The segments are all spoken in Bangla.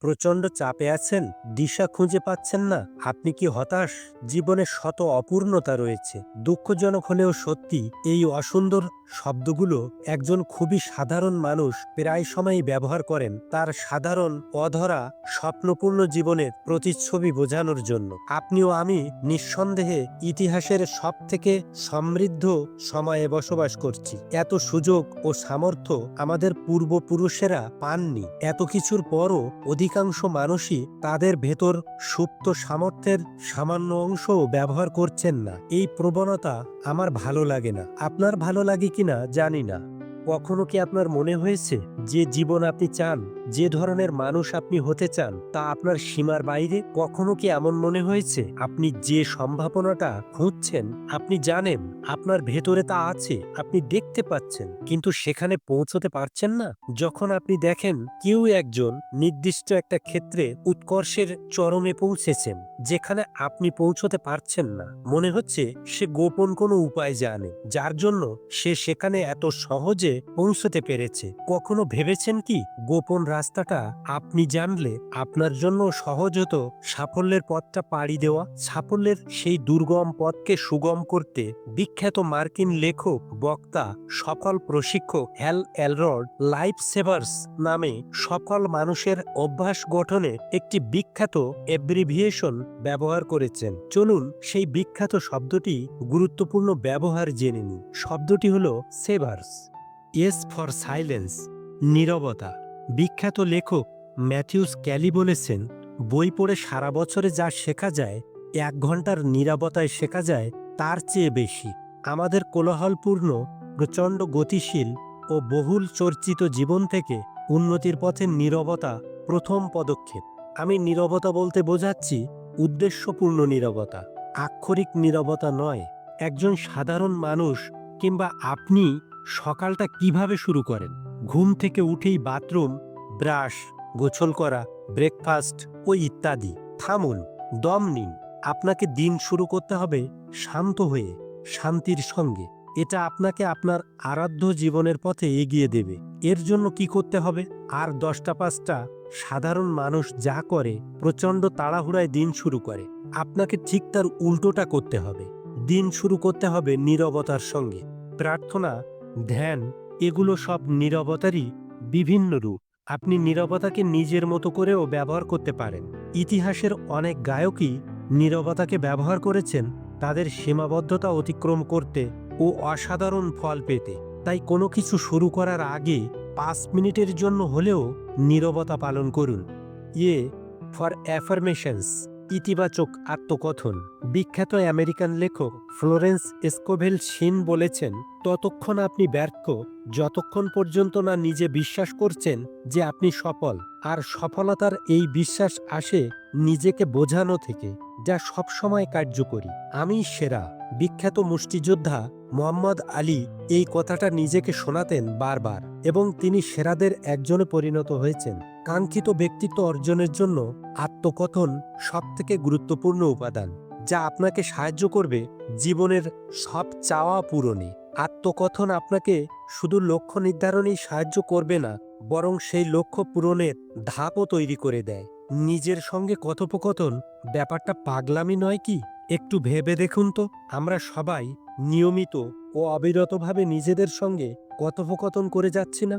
প্রচণ্ড চাপে আছেন, দিশা খুঁজে পাচ্ছেন না? আপনি কি হতাশ? জীবনে শত অপূর্ণতা রয়েছে। দুঃখজনক হলেও সত্যি, এই অসুন্দর শব্দগুলো একজন খুবই সাধারণ মানুষ প্রায় সময়ই ব্যবহার করেন তার সাধারণ, অধরা, স্বপ্নপূর্ণ জীবনের প্রতিচ্ছবি বোঝানোর জন্য। আপনিও আমি নিঃসন্দেহে ইতিহাসের সব থেকে সমৃদ্ধ সময়ে বসবাস করছি। এত সুযোগ ও সামর্থ্য আমাদের পূর্বপুরুষেরা পাননি। এত কিছুর পরও অধিকাংশ মানুষই তাদের ভেতর সুপ্ত সামর্থ্যের সামান্য অংশও ব্যবহার করছেন না। এই প্রবণতা আমার ভালো লাগে না। আপনার ভালো লাগে কিনা জানি না। কখনো কি আপনার মনে হয়েছে যে জীবন আপনি চান, যে ধরনের মানুষ আপনি হতে চান, তা আপনার সীমার বাইরে? কখনো কি এমন মনে হয়েছে আপনি যে সম্ভাবনাটা খুঁজছেন, আপনি জানেন আপনার ভেতরে তা আছে, আপনি দেখতে পাচ্ছেন, কিন্তু সেখানে পৌঁছতে পারছেন না? যখন আপনি দেখেন কেউ একজন নির্দিষ্ট একটা ক্ষেত্রে উৎকর্ষের চরমে পৌঁছেছেন, যেখানে আপনি পৌঁছতে পারছেন না, মনে হচ্ছে সে গোপন কোনো উপায় জানে, যার জন্য সে সেখানে এত সহজে পৌঁছতে পেরেছে। কখনো ভেবেছেন কি গোপন রাস্তাটা আপনি জানলে আপনার জন্য সহজ হতো সাফল্যের পথটা পাড়ি দেওয়া? সাফল্যের সেই দুর্গম পথকে সুগম করতে বিখ্যাত মার্কিন লেখক, বক্তা, সফল প্রশিক্ষক হ্যাল এলরড লাইফ সেভার্স নামে সফল মানুষের অভ্যাস গঠনে একটি বিখ্যাত অ্যাব্রিভিয়েশন ব্যবহার করেছেন। চলুন সেই বিখ্যাত শব্দটি গুরুত্বপূর্ণ ব্যবহার জেনে নিই। শব্দটি হলো সেভার্স। এস ফর সাইলেন্স, নীরবতা। বিখ্যাত লেখক ম্যাথিউস ক্যালি বলেছেন, বই পড়ে সারা বছরে যা শেখা যায়, 1 ঘন্টার নীরবতায় শেখা যায় তার চেয়ে বেশি। আমাদের কোলাহলপূর্ণ, প্রচণ্ড গতিশীল ও বহুল চর্চিত জীবন থেকে উন্নতির পথে নীরবতা প্রথম পদক্ষেপ। আমি নীরবতা বলতে বোঝাচ্ছি উদ্দেশ্যপূর্ণ নীরবতা, আক্ষরিক নীরবতা নয়। একজন সাধারণ মানুষ কিংবা আপনি সকালটা কিভাবে শুরু করেন? ঘুম থেকে উঠেই বাথরুম, ব্রাশ, গোসল করা, ব্রেকফাস্ট ও ইত্যাদি। থামুন, দম নিন। আপনাকে দিন শুরু করতে হবে শান্ত হয়ে, শান্তির সঙ্গে। এটা আপনাকে আপনার আরাধ্য জীবনের পথে এগিয়ে দেবে। এর জন্য কি করতে হবে? আর 10টা-5টা সাধারণ মানুষ যা করে, প্রচণ্ড তাড়াহুড়ায় দিন শুরু করে, আপনাকে ঠিক তার উল্টোটা করতে হবে। দিন শুরু করতে হবে নীরবতার সঙ্গে। প্রার্থনা, ধ্যান, এগুলো সব নীরবতারই বিভিন্ন রূপ। আপনি নীরবতাকে নিজের মতো করেও ব্যবহার করতে পারেন। ইতিহাসের অনেক গায়কই নীরবতাকে ব্যবহার করেছেন তাদের সীমাবদ্ধতা অতিক্রম করতে ও অসাধারণ ফল পেতে। তাই কোনো কিছু শুরু করার আগে 5 মিনিটের জন্য হলেও নীরবতা পালন করুন। ইয়ে ফর অ্যাফার্মেশনস, ইতিবাচক আত্মকথন। বিখ্যাত আমেরিকান লেখক ফ্লোরেন্স স্কোভেল শিন বলেছেন, ততক্ষণ আপনি ব্যর্থ যতক্ষণ পর্যন্ত না নিজে বিশ্বাস করছেন যে আপনি সফল। আর সফলতার এই বিশ্বাস আসে নিজেকে বোঝানো থেকে, যা সবসময় কার্যকরী। আমি সেরা। বিখ্যাত মুষ্টিযোদ্ধা মোহাম্মদ আলী এই কথাটা নিজেকে শোনাতেন বারবার, এবং তিনি সেরাদের একজনে পরিণত হয়েছেন। কাঙ্ক্ষিত ব্যক্তিত্ব অর্জনের জন্য আত্মকথন সবথেকে গুরুত্বপূর্ণ উপাদান, যা আপনাকে সাহায্য করবে জীবনের সব চাওয়া পূরণে। আত্মকথন আপনাকে শুধু লক্ষ্য নির্ধারণেই সাহায্য করবে না, বরং সেই লক্ষ্য পূরণের ধাপও তৈরি করে দেয়। নিজের সঙ্গে কথোপকথন ব্যাপারটা পাগলামি নয় কি? একটু ভেবে দেখুন তো, আমরা সবাই নিয়মিত ও অবিরতভাবে নিজেদের সঙ্গে কথোপকথন করে যাচ্ছি না?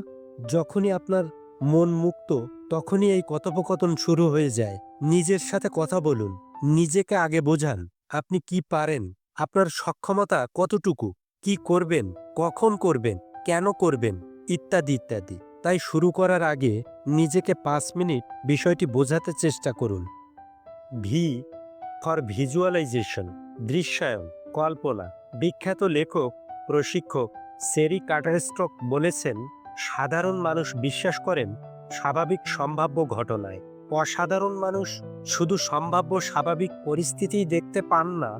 যখনই আপনার মন মুক্ত, তখনই এই কথোপকথন শুরু হয়ে যায়। নিজের সাথে কথা বলুন, নিজেকে আগে বোঝান আপনি কি পারেন, আপনার সক্ষমতা কতটুকু, কি করবেন, কখন করবেন, কেন করবেন, ইত্যাদি ইত্যাদি। তাই শুরু করার আগে নিজেকে 5 মিনিট বিষয়টি বোঝাতে চেষ্টা করুন। ভি ফর ভিজুয়ালাইজেশন, দৃশ্যায়ন, কল্পনা। বিখ্যাত লেখক, প্রশিক্ষক সেরি কাটারস্টক বলেছেন, সাধারণ মানুষ বিশ্বাস করেন স্বাভাবিক সম্ভাব্য ঘটনায়। অসাধারণ মানুষ শুধু সম্ভাব্য স্বাভাবিক পরিস্থিতিই দেখতে পান না,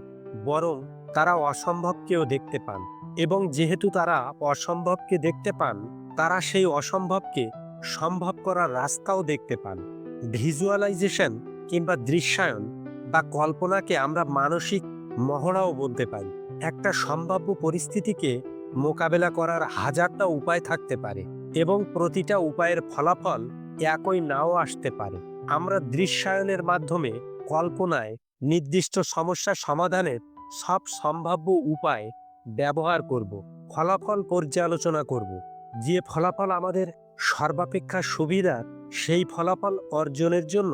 বরং তারা অসম্ভবকেও দেখতে পান। এবং যেহেতু তারা অসম্ভবকে দেখতে পান, তারা সেই অসম্ভবকে সম্ভব করার রাস্তাও দেখতে পান। ভিজুয়ালাইজেশন কিংবা দৃশ্যায়ন বা কল্পনাকে আমরা মানসিক মহড়াও বলতে পারি। একটা সম্ভাব্য পরিস্থিতিকে মোকাবেলা করার হাজারটা উপায় থাকতে পারে, এবং প্রতিটা উপায়ের ফলাফল একই নাও আসতে পারে। আমরা দৃশ্যায়নের মাধ্যমে কল্পনায় নির্দিষ্ট সমস্যা সমাধানের সব সম্ভাব্য উপায় ব্যবহার করব, ফলাফল পর্যালোচনা করব। যে ফলাফল আমাদের সর্বাপেক্ষা সুবিধার, সেই ফলাফল অর্জনের জন্য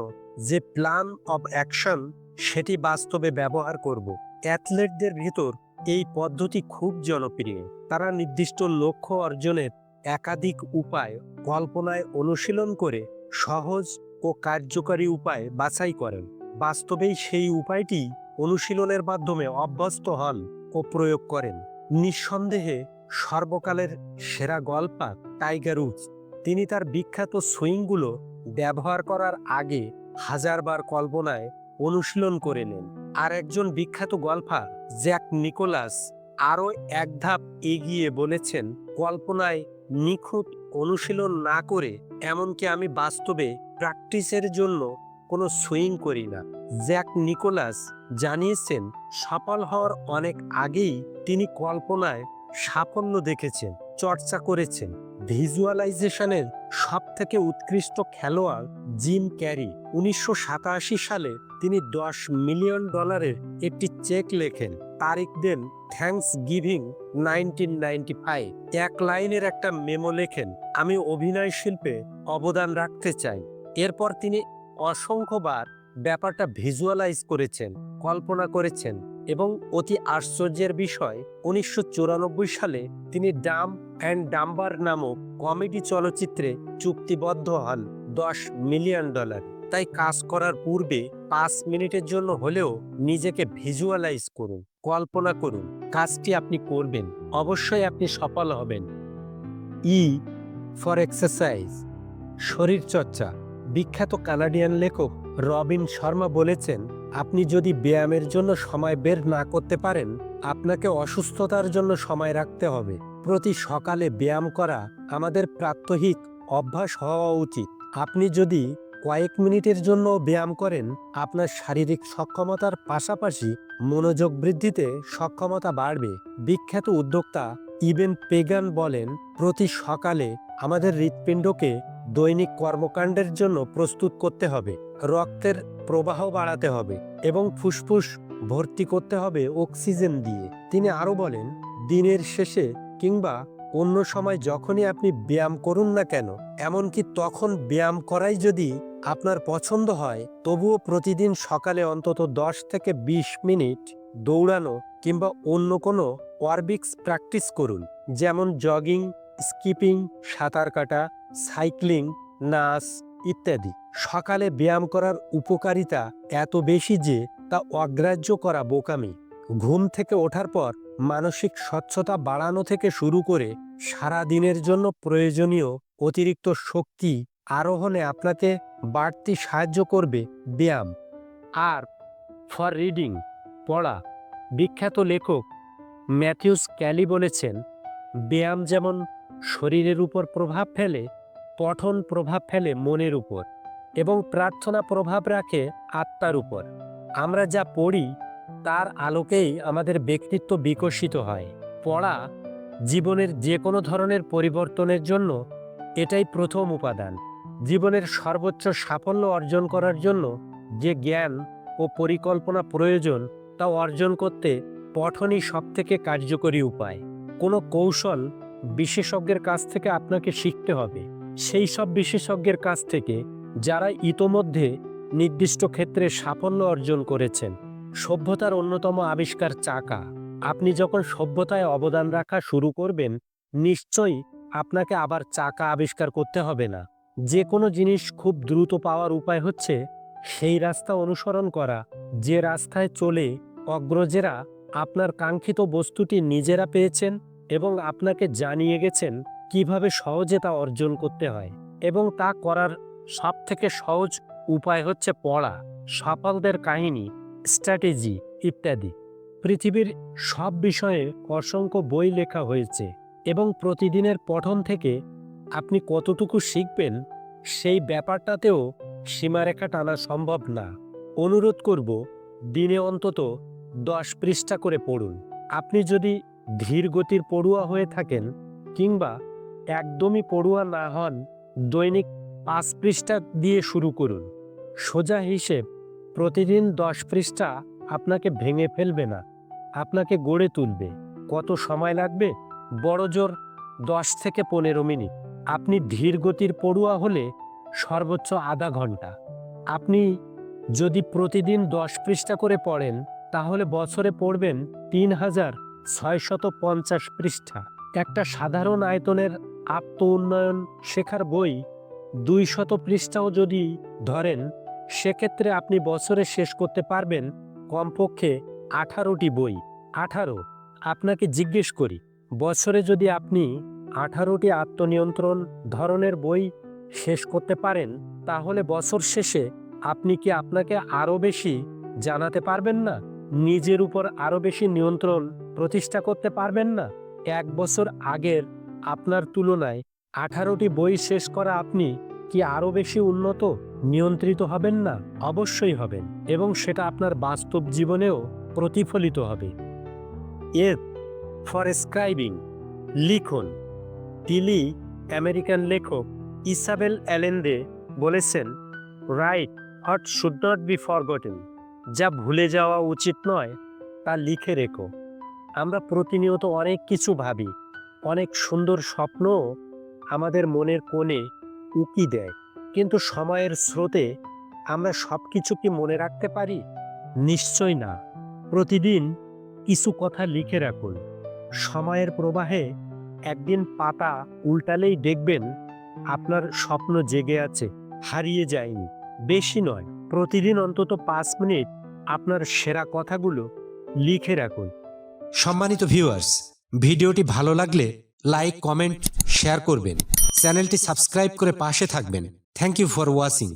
যে প্ল্যান অফ অ্যাকশন, সেটি বাস্তবে ব্যবহার করব। অ্যাথলেটদের ভিতর এই পদ্ধতি খুব জনপ্রিয়। তারা নির্দিষ্ট লক্ষ্য অর্জনের একাধিক উপায় কল্পনায় অনুশীলন করে সহজ ও কার্যকরী উপায় বাছাই করেন। বাস্তবেই সেই উপায়টি অনুশীলনের মাধ্যমে অভ্যস্ত হন ও প্রয়োগ করেন। নিঃসন্দেহে সর্বকালের সেরা গল্ফার টাইগার উডস। তিনি তার বিখ্যাত সুইংগুলো ব্যবহার করার আগে হাজারবার কল্পনায় অনুশীলন করে নেন। আর একজন বিখ্যাত গল্ফার জ্যাক নিকোলাস আরও এক ধাপ এগিয়ে বলেছেন, কল্পনায় নিখুঁত অনুশীলন না করে এমনকি আমি বাস্তবে প্র্যাকটিসের জন্য কোনো সুইং করি না। জ্যাক নিকোলাস জানিয়েছেন, সফল হওয়ার অনেক আগেই তিনি কল্পনায় সাফল্য দেখেছেন, চর্চা করেছেন। ভিজুয়ালাইজেশনের সব থেকে উৎকৃষ্ট খেলোয়াড় জিম ক্যারি 1987 সালে তিনি $10 মিলিয়ন একটি চেক লেখেন, তারিখ দেন থ্যাঙ্কস গিভিং 1995। এক লাইনের একটা মেমো লেখেন, আমি অভিনয় শিল্পে অবদান রাখতে চাই। এরপর তিনি অসংখ্যবার ব্যাপারটা ভিজুয়ালাইজ করেছেন, কল্পনা করেছেন এবং অতি আশ্চর্যের বিষয় 1994 সালে তিনি ডাম্ব অ্যান্ড ডাম্বার নামক কমেডি চলচ্চিত্রে চুক্তিবদ্ধ হন $10 মিলিয়ন। তাই কাজ করার পূর্বে 5 মিনিটের জন্য হলেও নিজেকে ভিজুয়ালাইজ করুন, কল্পনা করুন কাজটি আপনি করবেন, অবশ্যই আপনি সফল হবেন। ই ফর এক্সারসাইজ, শরীরচর্চা। বিখ্যাত কানাডিয়ান লেখক রবিন শর্মা বলেছেন, আপনি যদি ব্যায়ামের জন্য সময় বের না করতে পারেন, আপনাকে অসুস্থতার জন্য সময় রাখতে হবে। প্রতি সকালে ব্যায়াম করা আমাদের প্রাত্যহিক অভ্যাস হওয়া উচিত। আপনি যদি কয়েক মিনিটের জন্য ব্যায়াম করেন, আপনার শারীরিক সক্ষমতার পাশাপাশি মনোযোগ বৃদ্ধিতে সক্ষমতা বাড়বে। বিখ্যাত উদ্যোক্তা ইবেন পেগান বলেন, প্রতি সকালে আমাদের হৃৎপিণ্ডকে দৈনিক কর্মকাণ্ডের জন্য প্রস্তুত করতে হবে, রক্তের প্রবাহ বাড়াতে হবে এবং ফুসফুস ভর্তি করতে হবে অক্সিজেন দিয়ে। তিনি আরও বলেন, দিনের শেষে কিংবা অন্য সময় যখনই আপনি ব্যায়াম করুন না কেন, এমনকি তখন ব্যায়াম করাই যদি আপনার পছন্দ হয়, তবুও প্রতিদিন সকালে অন্তত 10 থেকে 20 মিনিট দৌড়ানো কিংবা অন্য কোনো অরবিক্স প্র্যাকটিস করুন, যেমন জগিং, স্কিপিং, সাঁতার কাটা, সাইক্লিং, নাচ ইত্যাদি। সকালে ব্যায়াম করার উপকারিতা এত বেশি যে তা অগ্রাহ্য করা বোকামি। ঘুম থেকে ওঠার পর মানসিক স্বচ্ছতা বাড়ানো থেকে শুরু করে সারা দিনের জন্য প্রয়োজনীয় অতিরিক্ত শক্তি আরোহণে আপনাকে বাড়তি সাহায্য করবে ব্যায়াম। আর ফর রিডিং, পড়া। বিখ্যাত লেখক ম্যাথিউস ক্যালি বলেছেন, ব্যায়াম যেমন শরীরের উপর প্রভাব ফেলে, পঠন প্রভাব ফেলে মনের উপর এবং প্রার্থনা প্রভাব রাখে আত্মার উপর। আমরা যা পড়ি তার আলোকেই আমাদের ব্যক্তিত্ব বিকশিত হয়। পড়া জীবনের যে কোনো ধরনের পরিবর্তনের জন্য এটাই প্রথম উপাদান। জীবনের সর্বোচ্চ সাফল্য অর্জন করার জন্য যে জ্ঞান ও পরিকল্পনা প্রয়োজন, তা অর্জন করতে পঠনই সবথেকে কার্যকরী উপায়। কোনো কৌশল বিশেষজ্ঞের কাছ থেকে আপনাকে শিখতে হবে, সেই সব বিশেষজ্ঞের কাছ থেকে যারা ইতোমধ্যে নির্দিষ্ট ক্ষেত্রে সাফল্য অর্জন করেছেন। সভ্যতার অন্যতম আবিষ্কার চাকা। আপনি যখন সভ্যতায় অবদান রাখা শুরু করবেন, নিশ্চয়ই আপনাকে আবার চাকা আবিষ্কার করতে হবে না। যে কোনো জিনিস খুব দ্রুত পাওয়ার উপায় হচ্ছে সেই রাস্তা অনুসরণ করা, যে রাস্তায় চলে অগ্রজেরা আপনার কাঙ্ক্ষিত বস্তুটি নিজেরা পেয়েছেন এবং আপনাকে জানিয়ে গেছেন কিভাবে সহজে তা অর্জন করতে হয়। এবং তা করার সবথেকে সহজ উপায় হচ্ছে পড়া, সফলদের কাহিনী, স্ট্র্যাটেজি ইত্যাদি। পৃথিবীর সব বিষয়ে অসংখ্য বই লেখা হয়েছে এবং প্রতিদিনের পঠন থেকে আপনি কতটুকু শিখবেন সেই ব্যাপারটাতেও সীমারেখা টানা সম্ভব না। অনুরোধ করব, দিনে অন্তত 10 পৃষ্ঠা করে পড়ুন। আপনি যদি ধীর গতির পড়ুয়া হয়ে থাকেন কিংবা একদমই পড়ুয়া না হন, দৈনিক 5 পৃষ্ঠা দিয়ে শুরু করুন। সোজা হিসেব, প্রতিদিন 10 পৃষ্ঠা আপনাকে ভেঙে ফেলবে না, আপনাকে গড়ে তুলবে। কত সময় লাগবে? বড়জোর 10 থেকে 15 মিনিট। আপনি ধীর গতির পড়ুয়া হলে সর্বোচ্চ আধা ঘন্টা। আপনি যদি প্রতিদিন 10 পৃষ্ঠা করে পড়েন তাহলে বছরে পড়বেন 3650 পৃষ্ঠা। একটা সাধারণ আয়তনের আত্ম উন্নয়ন শেখার বই 200 পৃষ্ঠাও যদি ধরেন, সেক্ষেত্রে আপনি বছরে শেষ করতে পারবেন কমপক্ষে 18টি বই। 18। আপনাকে জিজ্ঞেস করি, বছরে যদি আপনি 18টি আত্মনিয়ন্ত্রণ ধরনের বই শেষ করতে পারেন, তাহলে বছর শেষে আপনি কি আপনাকে আরও বেশি জানাতে পারবেন না? নিজের উপর আরও বেশি নিয়ন্ত্রণ প্রতিষ্ঠা করতে পারবেন না? 1 বছর আগের আপনার তুলনায় 18টি বই শেষ করা আপনি কি আরও বেশি উন্নত, নিয়ন্ত্রিত হবেন না? অবশ্যই হবেন, এবং সেটা আপনার বাস্তব জীবনেও প্রতিফলিত হবে। এফ ফর স্ক্রাইবিং, লিখুন। তিনি আমেরিকান লেখক ইসাবেল অ্যালেন্ডে বলেছেন, write what should not be forgotten. যা ভুলে যাওয়া উচিত নয় তা লিখে রেখো। আমরা প্রতিনিয়ত অনেক কিছু ভাবি, অনেক সুন্দর স্বপ্ন আমাদের মনের কোণে উকি দেয়, কিন্তু সময়ের স্রোতে আমরা সব কিছু কি মনে রাখতে পারি? নিশ্চয় না। প্রতিদিন কিছু কথা লিখে রাখুন। সময়ের প্রবাহে একদিন পাতা উল্টালেই দেখবেন আপনার স্বপ্ন জেগে আছে, হারিয়ে যায়নি। বেশি নয়, প্রতিদিন অন্তত 5 মিনিট আপনার সেরা কথাগুলো লিখে রাখুন। সম্মানিত ভিউয়ার্স, ভিডিওটি ভালো লাগলে লাইক, কমেন্ট, শেয়ার করবেন। চ্যানেলটি সাবস্ক্রাইব করে পাশে থাকবেন। Thank you for watching.